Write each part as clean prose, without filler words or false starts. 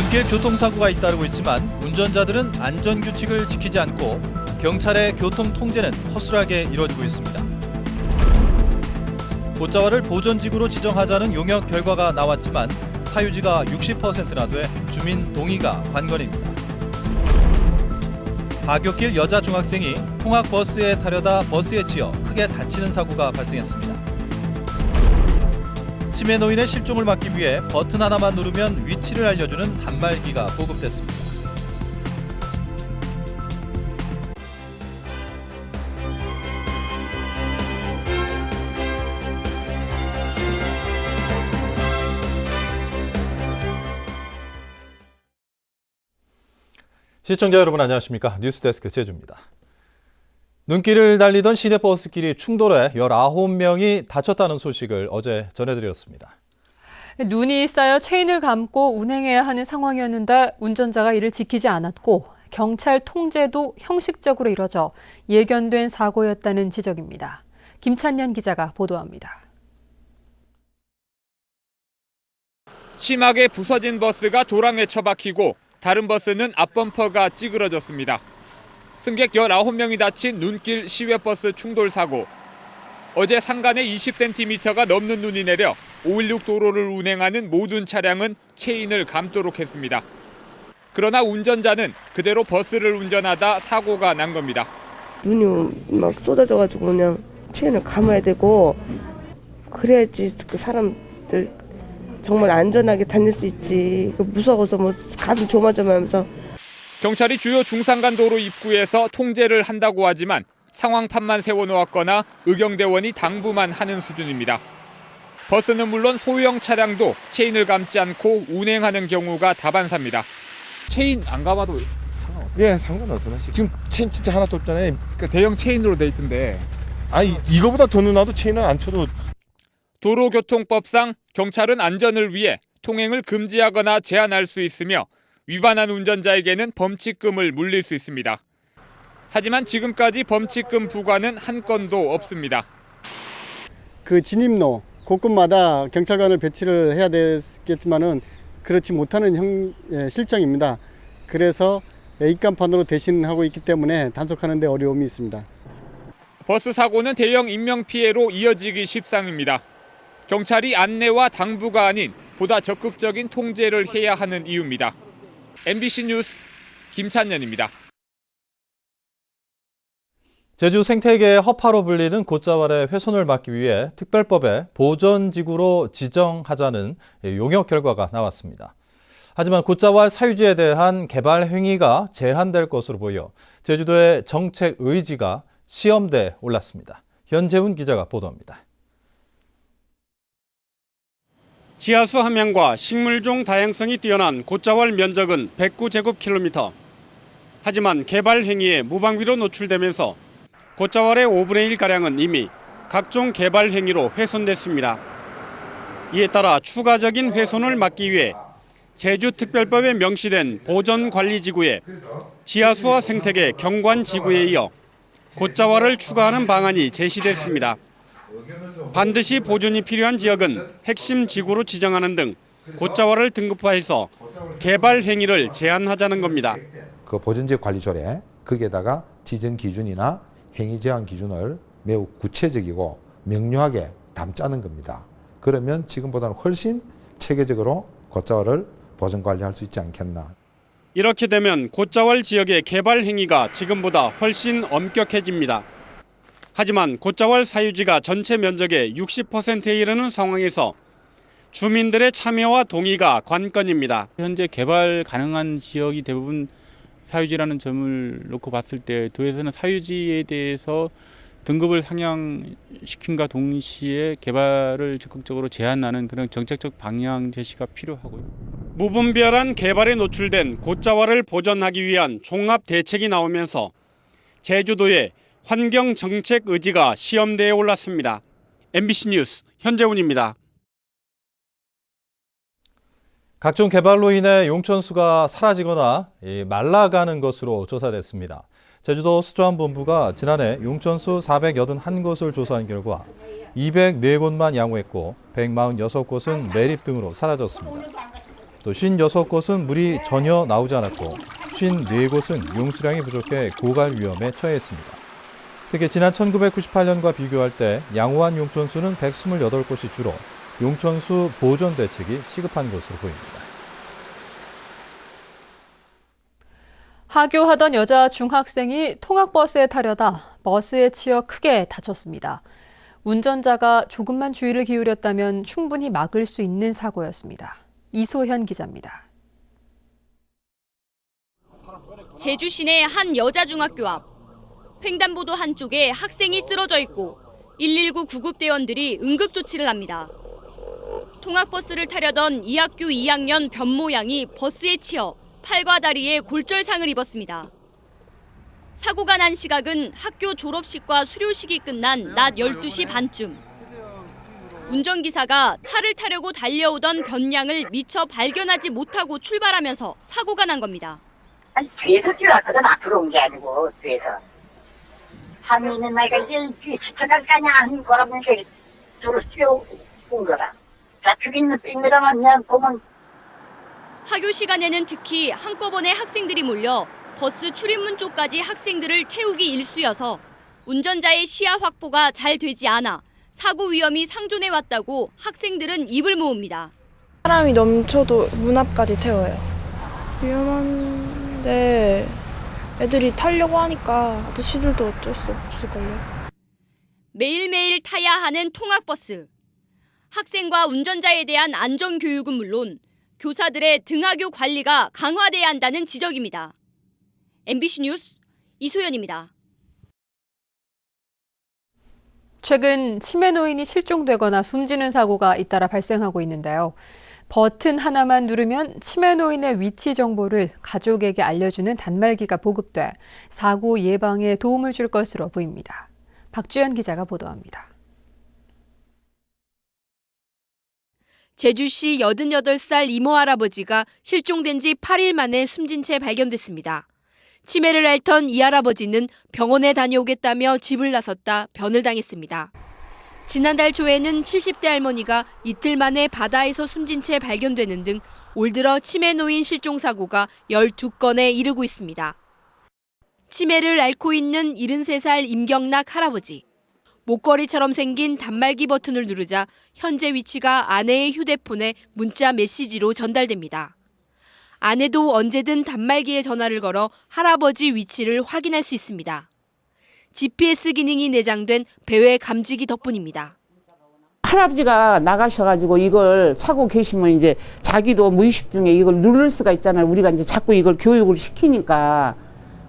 눈길 교통사고가 잇따르고 있지만 운전자들은 안전규칙을 지키지 않고 경찰의 교통 통제는 허술하게 이뤄지고 있습니다. 곶자왈을 보존지구로 지정하자는 용역 결과가 나왔지만 사유지가 60%나 돼 주민 동의가 관건입니다. 하굣길 여자 중학생이 통학버스에 타려다 버스에 치여 크게 다치는 사고가 발생했습니다. 치매 노인의 실종을 막기 위해 버튼 하나만 누르면 위치를 알려주는 단말기가 보급됐습니다. 시청자 여러분 안녕하십니까? 뉴스데스크 제주입니다. 눈길을 달리던 시내버스끼리 충돌해 19명이 다쳤다는 소식을 어제 전해드렸습니다. 눈이 쌓여 체인을 감고 운행해야 하는 상황이었는데 운전자가 이를 지키지 않았고 경찰 통제도 형식적으로 이뤄져 예견된 사고였다는 지적입니다. 김찬년 기자가 보도합니다. 심하게 부서진 버스가 도랑에 처박히고 다른 버스는 앞범퍼가 찌그러졌습니다. 승객 19명이 다친 눈길 시외버스 충돌 사고. 어제 상간에 20cm가 넘는 눈이 내려 516 도로를 운행하는 모든 차량은 체인을 감도록 했습니다. 그러나 운전자는 그대로 버스를 운전하다 사고가 난 겁니다. 눈이 막 쏟아져가지고 그냥 체인을 감아야 되고 그래야지 그 사람들 정말 안전하게 다닐 수 있지. 무서워서 뭐 가슴 조마조마하면서. 경찰이 주요 중산간도로 입구에서 통제를 한다고 하지만 상황판만 세워놓았거나 의경대원이 당부만 하는 수준입니다. 버스는 물론 소형 차량도 체인을 감지 않고 운행하는 경우가 다반사입니다. 체인 안 감아도 상관없어요? 예, 상관없어요. 지금 체인 진짜 하나도 없잖아요. 그러니까 대형 체인으로 돼 있던데. 아니 이거보다 더 누나도 체인을 안 쳐도. 도로교통법상 경찰은 안전을 위해 통행을 금지하거나 제한할 수 있으며 위반한 운전자에게는 범칙금을 물릴 수 있습니다. 하지만 지금까지 범칙금 부과는 한 건도 없습니다. 그 진입로 곳곳마다 경찰관을 배치를 해야 되겠지만은 그렇지 못하는 실정입니다. 그래서 입간판으로 대신하고 있기 때문에 단속하는 데 어려움이 있습니다. 버스 사고는 대형 인명피해로 이어지기 십상입니다. 경찰이 안내와 당부가 아닌 보다 적극적인 통제를 해야 하는 이유입니다. MBC 뉴스 김찬년입니다. 제주 생태계의 허파로 불리는 곶자왈의 훼손을 막기 위해 특별법에 보존지구로 지정하자는 용역 결과가 나왔습니다. 하지만 곶자왈 사유지에 대한 개발 행위가 제한될 것으로 보여 제주도의 정책 의지가 시험대에 올랐습니다. 현재훈 기자가 보도합니다. 지하수 함량과 식물종 다양성이 뛰어난 곶자왈 면적은 109제곱킬로미터. 하지만 개발 행위에 무방비로 노출되면서 곶자왈의 5분의 1가량은 이미 각종 개발 행위로 훼손됐습니다. 이에 따라 추가적인 훼손을 막기 위해 제주특별법에 명시된 보전관리지구에 지하수와 생태계 경관지구에 이어 곶자왈을 추가하는 방안이 제시됐습니다. 반드시 보존이 필요한 지역은 핵심 지구로 지정하는 등 곶자왈을 등급화해서 개발 행위를 제한하자는 겁니다. 그 보존지역 관리조례 거기에다가 지정 기준이나 행위 제한 기준을 매우 구체적이고 명료하게 담자는 겁니다. 그러면 지금보다는 훨씬 체계적으로 곶자왈을 보존 관리할 수 있지 않겠나. 이렇게 되면 곶자왈 지역의 개발 행위가 지금보다 훨씬 엄격해집니다. 하지만 곶자왈 사유지가 전체 면적의 60%에 이르는 상황에서 주민들의 참여와 동의가 관건입니다. 현재 개발 가능한 지역이 대부분 사유지라는 점을 놓고 봤을 때 도에서는 사유지에 대해서 등급을 상향시킨과 동시에 개발을 적극적으로 제한하는 그런 정책적 방향 제시가 필요하고요. 무분별한 개발에 노출된 곶자왈을 보존하기 위한 종합 대책이 나오면서 제주도의 환경 정책 의지가 시험대에 올랐습니다. MBC 뉴스 현재훈입니다. 각종 개발로 인해 용천수가 사라지거나 말라가는 것으로 조사됐습니다. 제주도 수조안본부가 지난해 용천수 481곳을 조사한 결과 204곳만 양호했고 146곳은 매립 등으로 사라졌습니다. 또 56곳은 물이 전혀 나오지 않았고 54곳은 용수량이 부족해 고갈 위험에 처해 있습니다. 특히 지난 1998년과 비교할 때 양호한 용천수는 128곳이 줄어 용천수 보존 대책이 시급한 것으로 보입니다. 하교하던 여자 중학생이 통학버스에 타려다 버스에 치여 크게 다쳤습니다. 운전자가 조금만 주의를 기울였다면 충분히 막을 수 있는 사고였습니다. 이소현 기자입니다. 제주 시내 한 여자 중학교 앞. 횡단보도 한쪽에 학생이 쓰러져 있고 119 구급대원들이 응급조치를 합니다. 통학버스를 타려던 이 학교 2학년 변모 양이 버스에 치여 팔과 다리에 골절상을 입었습니다. 사고가 난 시각은 학교 졸업식과 수료식이 끝난 낮 12시 반쯤. 운전기사가 차를 타려고 달려오던 변 양을 미처 발견하지 못하고 출발하면서 사고가 난 겁니다. 아니, 뒤에서 뛰어왔거든. 앞으로 온 게 아니고 뒤에서. 산에 있는 아이가 이제 뒤에 지쳐갈 거 아니야 하는 거라면서 저를 뛰어온 거라. 자, 죽이는 100m만 그냥 보면. 하교 시간에는 특히 한꺼번에 학생들이 몰려 버스 출입문 쪽까지 학생들을 태우기 일쑤여서 운전자의 시야 확보가 잘 되지 않아 사고 위험이 상존해 왔다고 학생들은 입을 모읍니다. 사람이 넘쳐도 문 앞까지 태워요. 위험한데 애들이 타려고 하니까 아저씨들도 어쩔 수 없을걸요. 매일매일 타야 하는 통학버스. 학생과 운전자에 대한 안전교육은 물론 교사들의 등하교 관리가 강화돼야 한다는 지적입니다. MBC 뉴스 이소연입니다. 최근 치매 노인이 실종되거나 숨지는 사고가 잇따라 발생하고 있는데요. 버튼 하나만 누르면 치매 노인의 위치 정보를 가족에게 알려주는 단말기가 보급돼 사고 예방에 도움을 줄 것으로 보입니다. 박주연 기자가 보도합니다. 제주시 88살 이모 할아버지가 실종된 지 8일 만에 숨진 채 발견됐습니다. 치매를 앓던 이 할아버지는 병원에 다녀오겠다며 집을 나섰다 변을 당했습니다. 지난달 초에는 70대 할머니가 이틀 만에 바다에서 숨진 채 발견되는 등 올 들어 치매 노인 실종 사고가 12건에 이르고 있습니다. 치매를 앓고 있는 73살 임경락 할아버지. 목걸이처럼 생긴 단말기 버튼을 누르자 현재 위치가 아내의 휴대폰에 문자 메시지로 전달됩니다. 아내도 언제든 단말기에 전화를 걸어 할아버지 위치를 확인할 수 있습니다. GPS 기능이 내장된 배회 감지기 덕분입니다. 할아버지가 나가셔가지고 이걸 차고 계시면 이제 자기도 무의식 중에 이걸 누를 수가 있잖아요. 우리가 이제 자꾸 이걸 교육을 시키니까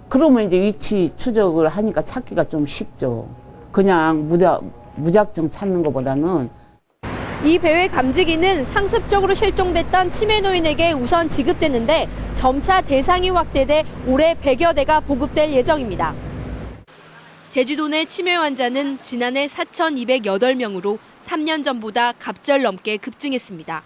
그러면 이제 위치 추적을 하니까 찾기가 좀 쉽죠. 그냥 무작정 찾는 것보다는. 이 배회 감지기는 상습적으로 실종됐던 치매 노인에게 우선 지급됐는데 점차 대상이 확대돼 올해 100여 대가 보급될 예정입니다. 제주도 내 치매 환자는 지난해 4,208명으로 3년 전보다 갑절 넘게 급증했습니다.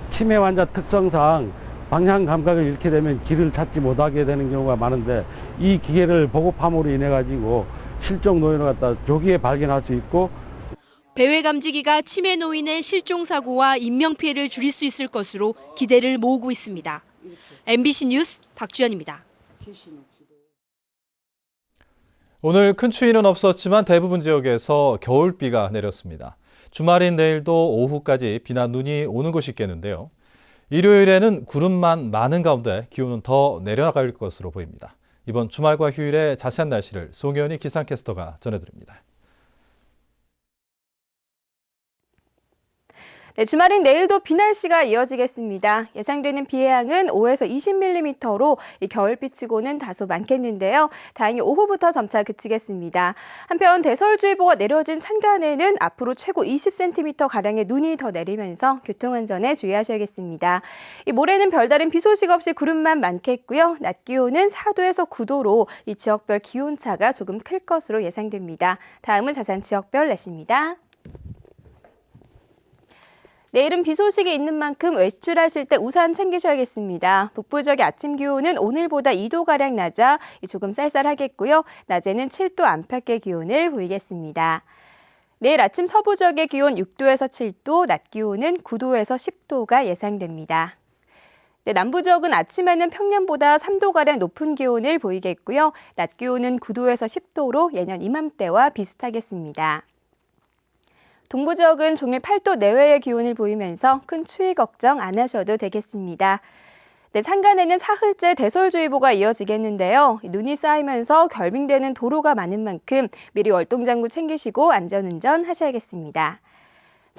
치매 환자 특성상 방향 감각을 잃게 되면 길을 찾지 못하게 되는 경우가 많은데 이 기계를 보급함으로 인해 가지고 실종 노인을 갖다 조기에 발견할 수 있고 배회 감지기가 치매 노인의 실종 사고와 인명 피해를 줄일 수 있을 것으로 기대를 모으고 있습니다. MBC 뉴스 박주연입니다. 오늘 큰 추위는 없었지만 대부분 지역에서 겨울비가 내렸습니다. 주말인 내일도 오후까지 비나 눈이 오는 곳이 있겠는데요. 일요일에는 구름만 많은 가운데 기온은 더 내려갈 것으로 보입니다. 이번 주말과 휴일의 자세한 날씨를 송현희 기상캐스터가 전해드립니다. 네, 주말인 내일도 비 날씨가 이어지겠습니다. 예상되는 비의 양은 5에서 20mm로 겨울비치고는 다소 많겠는데요. 다행히 오후부터 점차 그치겠습니다. 한편 대설주의보가 내려진 산간에는 앞으로 최고 20cm가량의 눈이 더 내리면서 교통안전에 주의하셔야겠습니다. 모레는 별다른 비 소식 없이 구름만 많겠고요. 낮 기온은 4도에서 9도로 이 지역별 기온차가 조금 클 것으로 예상됩니다. 다음은 자세한 지역별 날씨입니다. 내일은 비 소식이 있는 만큼 외출하실 때 우산 챙기셔야겠습니다. 북부 지역의 아침 기온은 오늘보다 2도가량 낮아 조금 쌀쌀하겠고요. 낮에는 7도 안팎의 기온을 보이겠습니다. 내일 아침 서부 지역의 기온 6도에서 7도, 낮 기온은 9도에서 10도가 예상됩니다. 네, 남부 지역은 아침에는 평년보다 3도가량 높은 기온을 보이겠고요. 낮 기온은 9도에서 10도로 예년 이맘때와 비슷하겠습니다. 동부 지역은 종일 8도 내외의 기온을 보이면서 큰 추위 걱정 안 하셔도 되겠습니다. 네, 산간에는 사흘째 대설주의보가 이어지겠는데요. 눈이 쌓이면서 결빙되는 도로가 많은 만큼 미리 월동장구 챙기시고 안전운전 하셔야겠습니다.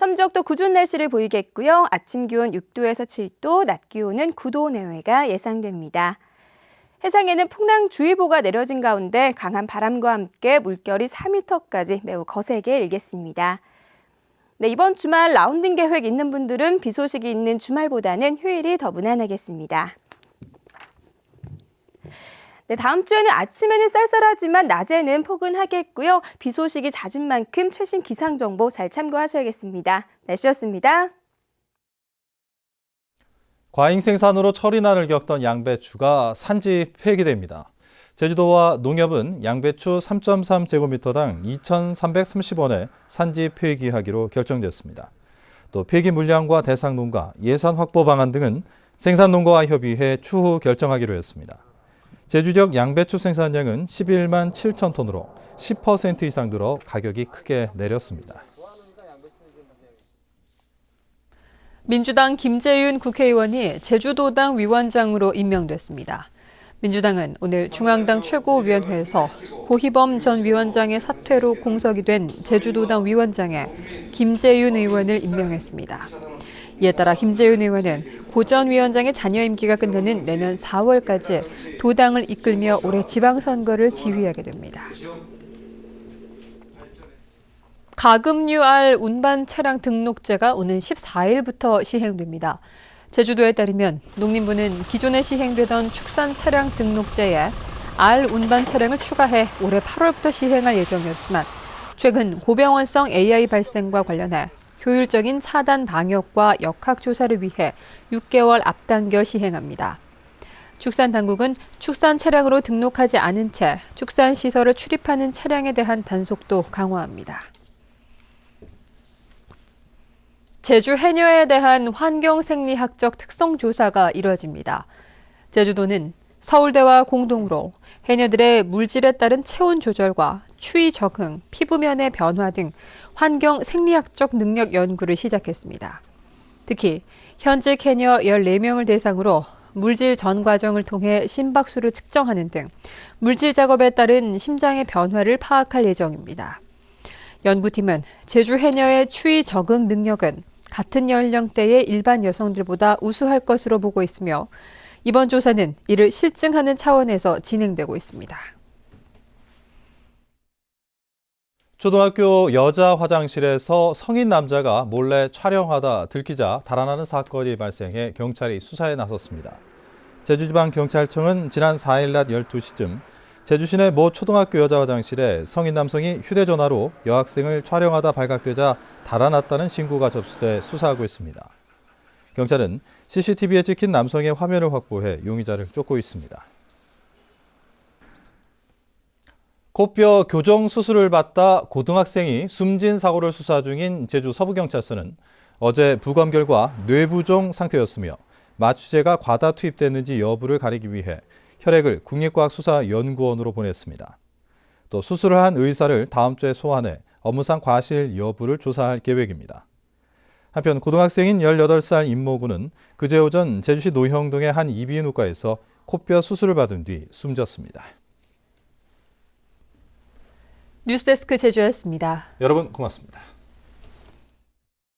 섬지역도 궂은 날씨를 보이겠고요. 아침 기온 6도에서 7도, 낮 기온은 9도 내외가 예상됩니다. 해상에는 풍랑주의보가 내려진 가운데 강한 바람과 함께 물결이 4m까지 매우 거세게 일겠습니다. 네, 이번 주말 라운딩 계획 있는 분들은 비 소식이 있는 주말보다는 휴일이 더 무난하겠습니다. 네, 다음 주에는 아침에는 쌀쌀하지만 낮에는 포근하겠고요. 비 소식이 잦은 만큼 최신 기상 정보 잘 참고하셔야겠습니다. 날씨였습니다. 과잉 생산으로 처리난을 겪던 양배추가 산지 폐기됩니다. 제주도와 농협은 양배추 3.3제곱미터당 2,330원에 산지 폐기하기로 결정됐습니다. 또 폐기 물량과 대상 농가, 예산 확보 방안 등은 생산농가와 협의해 추후 결정하기로 했습니다. 제주 지역 양배추 생산량은 11만 7천 톤으로 10% 이상 늘어 가격이 크게 내렸습니다. 민주당 김재윤 국회의원이 제주도당 위원장으로 임명됐습니다. 민주당은 오늘 중앙당 최고위원회에서 고희범 전 위원장의 사퇴로 공석이 된 제주도당 위원장에 김재윤 의원을 임명했습니다. 이에 따라 김재윤 의원은 고 전 위원장의 잔여 임기가 끝나는 내년 4월까지 도당을 이끌며 올해 지방선거를 지휘하게 됩니다. 가금류알 운반 차량 등록제가 오는 14일부터 시행됩니다. 제주도에 따르면 농림부는 기존에 시행되던 축산 차량 등록제에 알 운반 차량을 추가해 올해 8월부터 시행할 예정이었지만 최근 고병원성 AI 발생과 관련해 효율적인 차단 방역과 역학 조사를 위해 6개월 앞당겨 시행합니다. 축산 당국은 축산 차량으로 등록하지 않은 채 축산 시설을 출입하는 차량에 대한 단속도 강화합니다. 제주 해녀에 대한 환경생리학적 특성 조사가 이뤄집니다. 제주도는 서울대와 공동으로 해녀들의 물질에 따른 체온 조절과 추위 적응, 피부면의 변화 등 환경 생리학적 능력 연구를 시작했습니다. 특히 현직 해녀 14명을 대상으로 물질 전 과정을 통해 심박수를 측정하는 등 물질 작업에 따른 심장의 변화를 파악할 예정입니다. 연구팀은 제주 해녀의 추위 적응 능력은 같은 연령대의 일반 여성들보다 우수할 것으로 보고 있으며 이번 조사는 이를 실증하는 차원에서 진행되고 있습니다. 초등학교 여자 화장실에서 성인 남자가 몰래 촬영하다 들키자 달아나는 사건이 발생해 경찰이 수사에 나섰습니다. 제주지방경찰청은 지난 4일 낮 12시쯤 제주시내 모 초등학교 여자 화장실에 성인 남성이 휴대전화로 여학생을 촬영하다 발각되자 달아났다는 신고가 접수돼 수사하고 있습니다. 경찰은 CCTV에 찍힌 남성의 화면을 확보해 용의자를 쫓고 있습니다. 코뼈 교정 수술을 받다 고등학생이 숨진 사고를 수사 중인 제주 서부경찰서는 어제 부검 결과 뇌부종 상태였으며 마취제가 과다 투입됐는지 여부를 가리기 위해 혈액을 국립과학수사연구원으로 보냈습니다. 또 수술을 한 의사를 다음 주에 소환해 업무상 과실 여부를 조사할 계획입니다. 한편 고등학생인 18살 임모군은 그제 오전 제주시 노형동의 한 이비인후과에서 코뼈 수술을 받은 뒤 숨졌습니다. 뉴스데스크 제주였습니다. 여러분 고맙습니다.